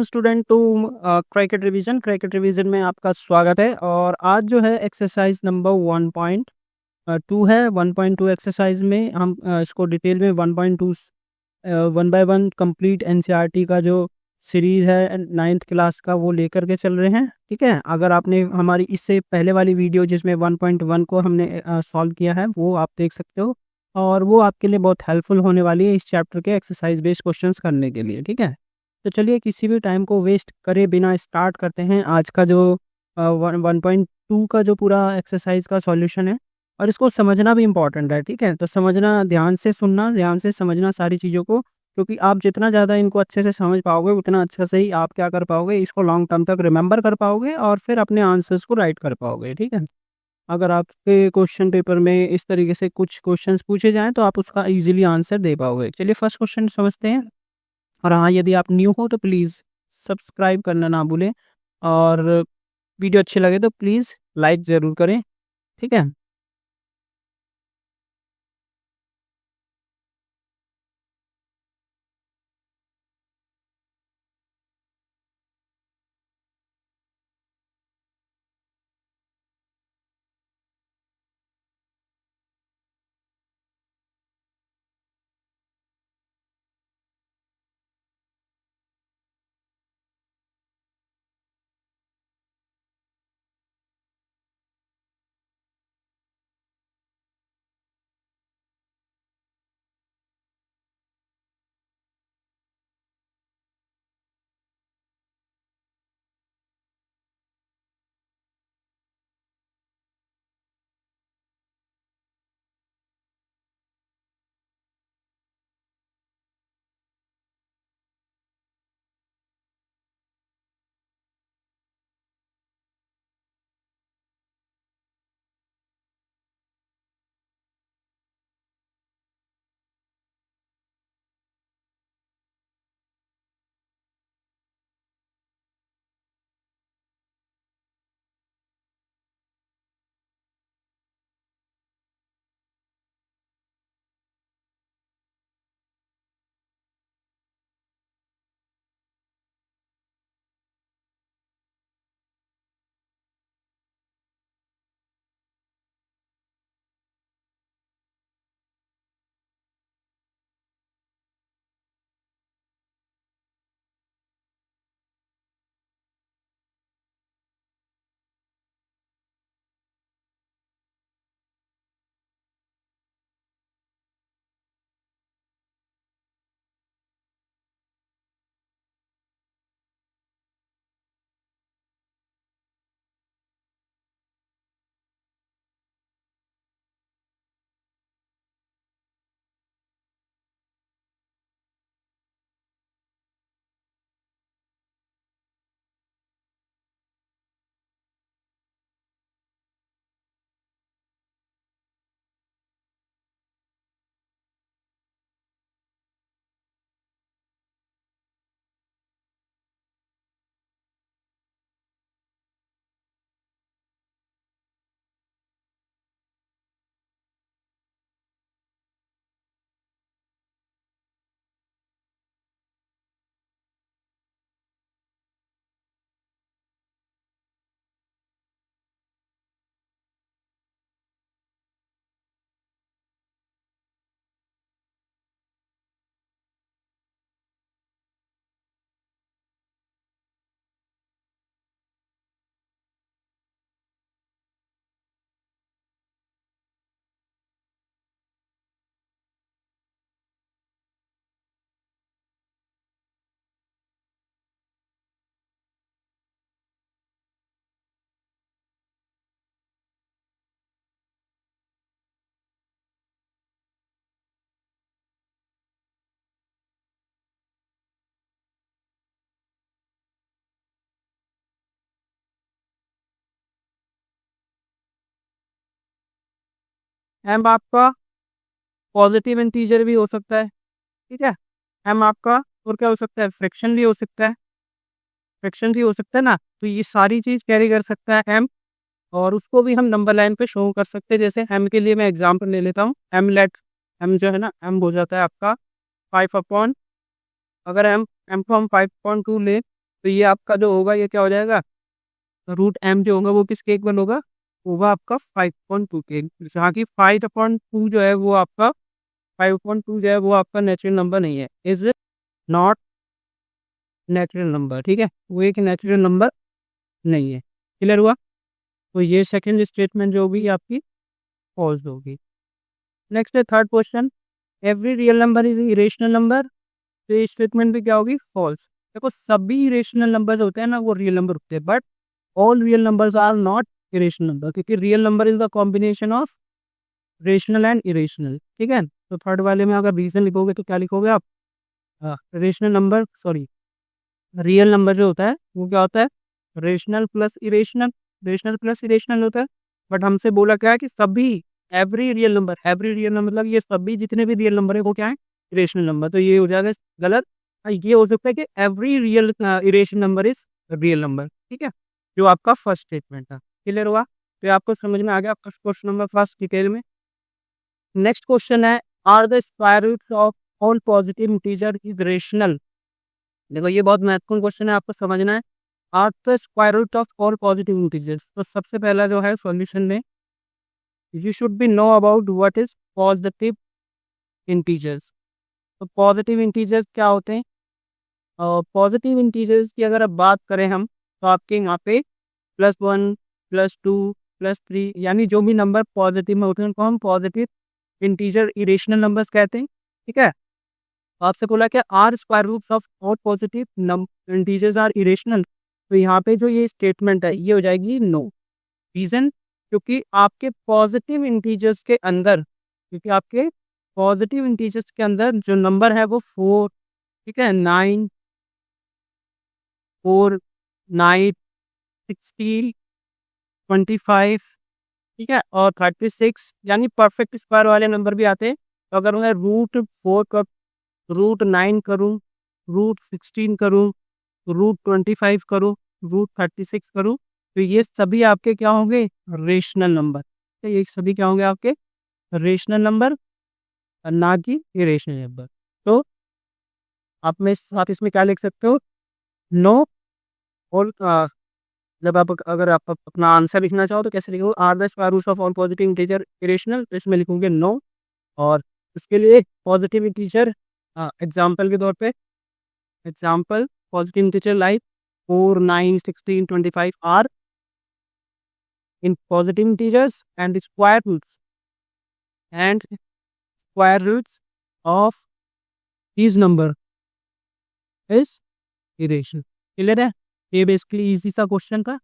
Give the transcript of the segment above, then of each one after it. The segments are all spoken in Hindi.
स्टूडेंट टू क्रिकेट रिवीजन में आपका स्वागत है। और आज जो है एक्सरसाइज नंबर 1.2 है। 1.2 एक्सरसाइज में हम इसको डिटेल में 1.2 one by one complete NCERT का जो सीरीज है 9th क्लास का वो लेकर के चल रहे हैं। ठीक है, अगर आपने हमारी इससे पहले वाली वीडियो जिसमें 1.1 को हमने सॉल्व किया है वो आप देख सकते हो, और वो आपके लिए बहुत हेल्पफुल होने वाली है इस चैप्टर के एक्सरसाइज बेस्ड क्वेश्चंस करने के लिए। ठीक है, तो चलिए किसी भी टाइम को वेस्ट करे बिना स्टार्ट करते हैं आज का जो 1.2 का जो पूरा एक्सरसाइज का सॉल्यूशन है। और इसको समझना भी इम्पोर्टेंट है। ठीक है, तो समझना, ध्यान से सुनना, ध्यान से समझना सारी चीज़ों को, क्योंकि आप जितना ज़्यादा इनको अच्छे से समझ पाओगे उतना अच्छा से ही आप क्या कर पाओगे, इसको लॉन्ग टर्म तक रिमेंबर कर पाओगे और फिर अपने आंसर्स को राइट कर पाओगे। ठीक है, अगर आपके क्वेश्चन पेपर में इस तरीके से कुछ क्वेश्चंस पूछे जाएँ तो आप उसका ईजिली आंसर दे पाओगे। चलिए फर्स्ट क्वेश्चन समझते हैं। और हाँ, यदि आप न्यू हो तो प्लीज़ सब्सक्राइब करना ना भूलें, और वीडियो अच्छी लगे तो प्लीज़ लाइक ज़रूर करें। ठीक है, एम आपका पॉजिटिव इंटीजर भी हो सकता है। ठीक है, एम आपका और क्या हो सकता है, फ्रैक्शन भी हो सकता है। फ्रैक्शन भी हो सकता है ना, तो ये सारी चीज़ कैरी कर सकता है एम, और उसको भी हम नंबर लाइन पे शो कर सकते हैं। जैसे एम के लिए मैं एग्जांपल ले लेता हूँ। एम लेट, एम जो है ना, एम हो जाता है आपका 5 अपॉन, अगर एम एम को हम 5.2 ले तो ये आपका जो होगा ये क्या हो जाएगा, रूट एम जो होगा वो किसके इक्वल होगा आपका 5.2 के, जहाँ की 5/2 जो है वो आपका 5.2 जो है वो आपका नेचुरल नंबर नहीं है, इज नॉट नेचुरल नंबर। ठीक है, वो एक नेचुरल नंबर नहीं है। क्लियर हुआ? तो ये सेकंड स्टेटमेंट जो होगी आपकी फॉल्स होगी। नेक्स्ट है third question, every real number is irrational number. तो ये स्टेटमेंट भी क्या होगी, फॉल्स। देखो सभी इरेशनल नंबर होते हैं ना वो रियल नंबर होते हैं, but all real numbers are not irrational number, क्योंकि real number is the combination of rational and irrational. ठीक है, तो थर्ड वाले में अगर रीजन लिखोगे तो क्या लिखोगे आप, rational number, sorry, real number जो होता है वो क्या होता है, rational plus irrational, rational plus irrational होता है। बट हमसे बोला क्या है कि सभी, every real number, every real number मतलब ये सभी जितने भी रियल नंबर है वो क्या है, इरेशनल नंबर। तो ये हो जाएगा गलत। ये हो सकता है कि every real irrational number is real number. ठीक है, जो आपका फर्स्ट स्टेटमेंट था। क्लियर हुआ? तो ये आपको समझ में आ गया आपका क्वेश्चन नंबर फर्स्ट डिटेल में। नेक्स्ट क्वेश्चन है, are the square root of all positive integer is rational. देखो ये बहुत महत्वपूर्ण क्वेश्चन है, आपको समझना है। Are the square root of all positive integers. तो सबसे पहला जो है सॉल्यूशन में, you should be know about what is positive integers. तो पॉजिटिव इंटीजर्स क्या होते हैं? पॉजिटिव इंटीजर्स की अगर अब बात करें हम, तो आपके यहाँ पे +1, +2, +3 यानी जो भी नंबर पॉजिटिव में होते हैं उनको हम पॉजिटिव इंटीजर इरेशनल नंबर्स कहते हैं। ठीक है, आपसे बोला क्या, are square roots of all positive integers are irrational. तो यहाँ पे जो ये स्टेटमेंट है ये हो जाएगी नो। रीजन, क्योंकि आपके पॉजिटिव इंटीजर्स के अंदर, क्योंकि आपके पॉजिटिव इंटीजर्स के अंदर जो नंबर है वो 4, ठीक है, 9, 4, 9, 16, 25, ठीक है, और 36 यानी परफेक्ट स्क्वायर वाले नंबर भी आते हैं। तो अगर मैं √4 का √9 करूँ, √16 करूँ, √25 करूँ, √36 करूँ, तो ये सभी आपके क्या होंगे, रेशनल नंबर। तो ये सभी क्या होंगे आपके, रेशनल नंबर, ना कि इरेशनल नंबर। तो आप इसमें क्या लिख सकते हो, नो। और जब आप अगर आप अपना आंसर लिखना चाहो तो कैसे लिखोगे, are the square roots of all positive integer irrational, तो इसमें लिखोगे नो। और उसके लिए पॉजिटिव इंटीजर एग्जाम्पल के तौर पे, example positive integer like 4, 9, 16, 25 are in positive integers and square roots of these number is irrational. Clear है? ये बेसिकली इजी सा क्वेश्चन था।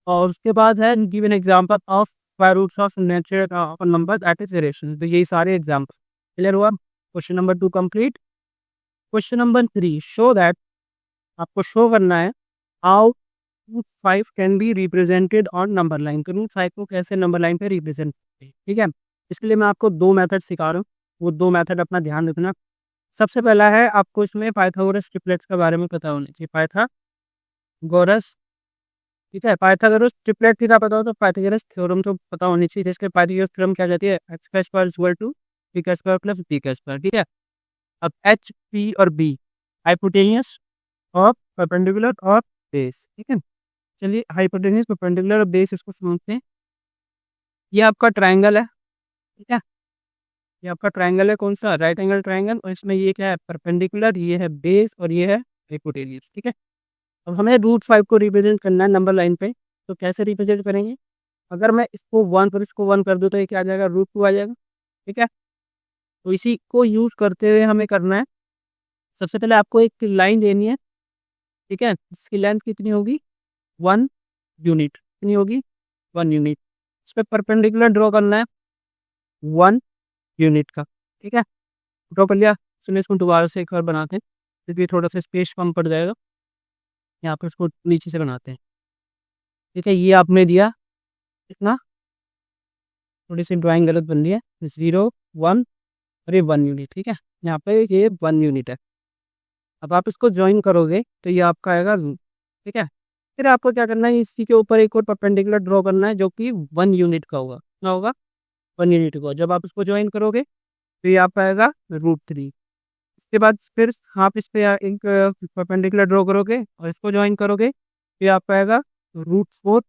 और उसके बाद है give an example of square roots of natural of a number that is irrational. तो यही सारे एग्जांपल। क्लियर हुआ? Question number 2 complete. Question number 3, show that, आपको शो करना है how √5 can be represented on number line. तो √5 को कैसे नंबर लाइन पे रिप्रेजेंट करते हैं। ठीक है, इसके लिए मैं आपको 2 मेथड सिखा रहा हूँ, वो 2 मेथड अपना ध्यान रखना। सबसे पहला है, आपको इसमें पाइथागोरस ट्रिपलेट्स के बारे में पता होना चाहिए। पाइथागोरस, ठीक है, पाइथागोरस ट्रिपलेट की पता हो तो पाइथागोरस थ्योरम तो पता होनी चाहिए। जिसके पाइथागोरस थ्योरम क्या जाती है, एक्स का स्क्वायर इक्वल टू बी का स्क्वायर प्लस बी का स्क्वायर। ठीक है, अब एच, पी और बी हाइपोटेनियस और परपेंडिकुलर और बेस। ठीक है, चलिए हाइपोटेनियस, परपेंडिकुलर और बेस इसको समझते हैं। ये आपका ट्राइंगल है। ठीक है, ये आपका ट्राइंगल है, कौन सा, राइट एंगल ट्राइंगल, और इसमें ये क्या है, परपेंडिकुलर, ये है बेस और ये है हाइपोटेनियस। ठीक है, अब हमें √5 को रिप्रेजेंट करना है नंबर लाइन पे। तो कैसे रिप्रेजेंट करेंगे, अगर मैं इसको 1 और इसको 1 कर दूँ तो ये क्या आ जाएगा, √2 आ जाएगा। ठीक है, तो इसी को यूज करते हुए हमें करना है, सबसे पहले आपको एक लाइन देनी है। ठीक है, जिसकी लेंथ कितनी होगी, 1 यूनिट। कितनी होगी, 1 यूनिट। इस पर परपेंडिकुलर ड्रॉ करना है 1 यूनिट का। ठीक है, ड्रॉ कर लिया। सुनिए इसको दोबारा से एक बार बनाते हैं, क्योंकि थोड़ा सा स्पेस कम पड़ जाएगा। यहाँ पर इसको नीचे से बनाते हैं। ठीक है, ये आपने दिया इतना, थोड़ी सी ड्राइंग गलत बन रही है, 0, 1 और ये 1 यूनिट। ठीक है, यहाँ पे ये 1 यूनिट है। अब आप इसको ज्वाइन करोगे तो ये आपका आएगा रूट। ठीक है, फिर आपको क्या करना है, इसी के ऊपर एक और परपेंडिकुलर ड्रॉ करना है जो कि 1 यूनिट का होगा। क्या होगा, 1 यूनिट का। जब आप इसको ज्वाइन करोगे तो ये आपका आएगा √3। इसके बाद फिर आप इस पे एक परपेंडिकुलर ड्रॉ करोगे और इसको ज्वाइन करोगे, फिर आपका आएगा √4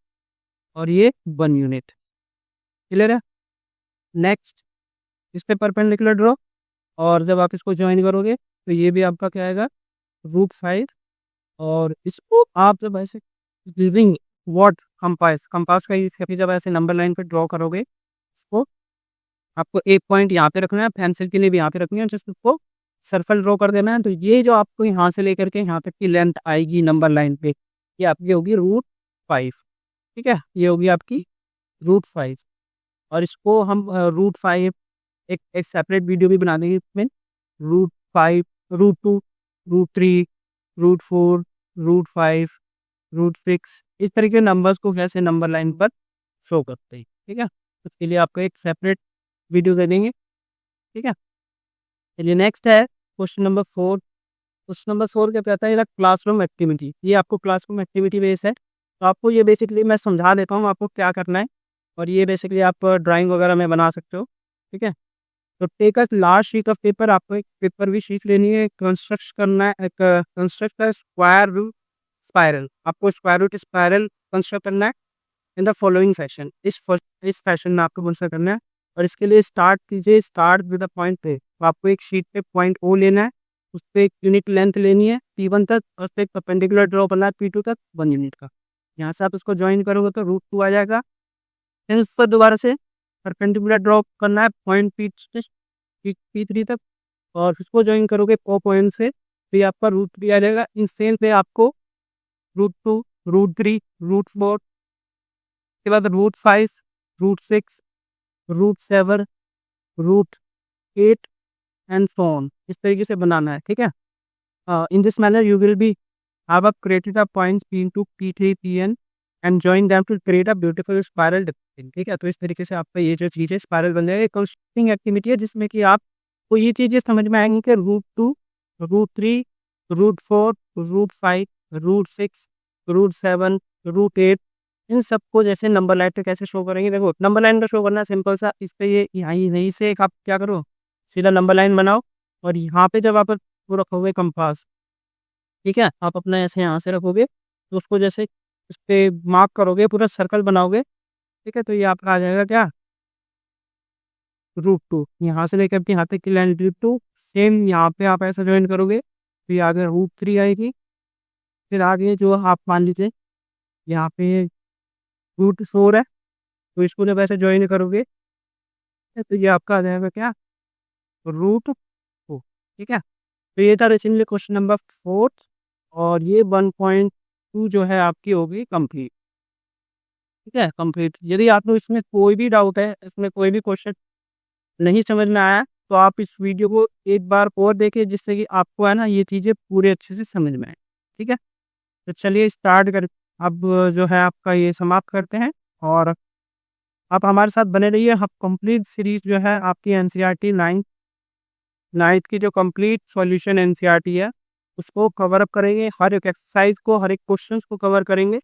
और ये 1 यूनिट। क्लियर है? नेक्स्ट इस पे परपेंडिकुलर ड्रॉ और जब आप इसको ज्वाइन करोगे तो ये भी आपका क्या आएगा √5 और इसको आप जब ऐसे यूजिंग व्हाट कंपास कंपास का यूज करके जब ऐसे नंबर लाइन पे ड्रॉ करोगे इसको आपको एक पॉइंट यहाँ पे रखना है, पेंसिल के लिए भी यहाँ पे रखनी है, जस्ट उसको सर्कल ड्रॉ कर देना है। तो ये जो आपको यहाँ से लेकर के यहाँ तक की लेंथ आएगी नंबर लाइन पे, ये आपकी होगी √5। ठीक है, ये होगी आपकी √5 और इसको हम √5 एक सेपरेट वीडियो भी बना देंगे इसमें। √5, √2, √3, √4, √5, √6 इस तरीके के नंबर्स को कैसे नंबर लाइन पर शो करते हैं। ठीक है, उसके लिए आपको एक सेपरेट वीडियो दे देंगे। ठीक है, चलिए नेक्स्ट है क्वेश्चन नंबर 4। क्वेश्चन नंबर 4 क्या कहता है, क्लासरूम एक्टिविटी। ये आपको क्लासरूम एक्टिविटी बेस है, तो आपको ये बेसिकली मैं समझा देता हूँ आपको क्या करना है और ये बेसिकली आप ड्राइंग वगैरह में बना सकते हो। ठीक है, तो take a large sheet of paper, आपको एक पेपर भी शीट लेनी है, कंस्ट्रक्ट करना है, एक कंस्ट्रक्ट स्क्वायर रूट स्पायरल, आपको स्क्वायर रूट स्पायरल कंस्ट्रक्ट करना है इन द फॉलोइंग फैशन। इस फैशन में आपको कौन सा करना है और इसके लिए स्टार्ट कीजिए, start with the point A. तो आपको एक शीट पे पॉइंट ओ लेना है, उस पर एक यूनिट लेंथ लेनी है P1 तक और उस पर एक परपेंडिकुलर ड्रॉ करना है P2 तक 1 यूनिट का। यहाँ से आप इसको ज्वाइन करोगे तो √2 आ जाएगा। फिर उस पर दोबारा से परपेंडिकुलर ड्रॉ करना है पॉइंट P3 तक और इसको ज्वाइन करोगे पॉइंट से, तो ये आपका √3 आ जाएगा। इन सेम पे आपको √2, √3, √4 के बाद √5, √6, √7, √8 एंड सो ऑन, इस तरीके से बनाना है। ठीक है, in this manner you will be have created a points P2, P3, Pn and join them to create a beautiful spiral difference. ठीक है, तो इस तरीके से आपका ये जो चीज़ है स्पायरल बन जाएगा। कंस्ट्रक्टिंग एक्टिविटी है जिसमें कि आपको ये चीज़ें समझ में आएंगी कि √2, √3, √4, √5, √6, √7, √8 इन सबको जैसे नंबर लाइन पे कैसे शो करेंगे। देखो नंबर लाइन का शो करना सिंपल सा, इस पे ये यहाँ यहीं से एक आप क्या करो सीधा नंबर लाइन बनाओ और यहाँ पे जब आप वो रखोगे कंपास, ठीक है, आप अपना ऐसे यहाँ से रखोगे तो उसको जैसे उस पे मार्क करोगे पूरा सर्कल बनाओगे। ठीक है, तो ये आपका आ जाएगा क्या √2, यहाँ से लेकर के यहाँ तक की लाइन √2। सेम यहाँ पे आप ऐसा ज्वाइन करोगे तो ये आगे √3 आएगी। फिर आगे जो आप मान लीजिए यहाँ पे √4 है, तो इसको जब ऐसे ज्वाइन करोगे तो ये आपका आ जाएगा क्या √4। ठीक है, तो ये था रिसेंटली क्वेश्चन नंबर 4 और ये 1.2 जो है आपकी होगी कंप्लीट। ठीक है, कंप्लीट। यदि आपको इसमें कोई भी डाउट है, इसमें कोई भी क्वेश्चन नहीं समझ में आया तो आप इस वीडियो को एक बार और देखिए जिससे कि आपको है ना ये चीज़ें पूरे अच्छे से समझ में आए। ठीक है, तो चलिए स्टार्ट कर, अब जो है आपका ये समाप्त करते हैं और आप हमारे साथ बने रहिए। हम कंप्लीट सीरीज जो है आपकी NCERT 9th की जो कंप्लीट सॉल्यूशन NCERT है उसको कवर अप करेंगे, हर एक एक्सरसाइज को हर एक क्वेश्चन को कवर करेंगे।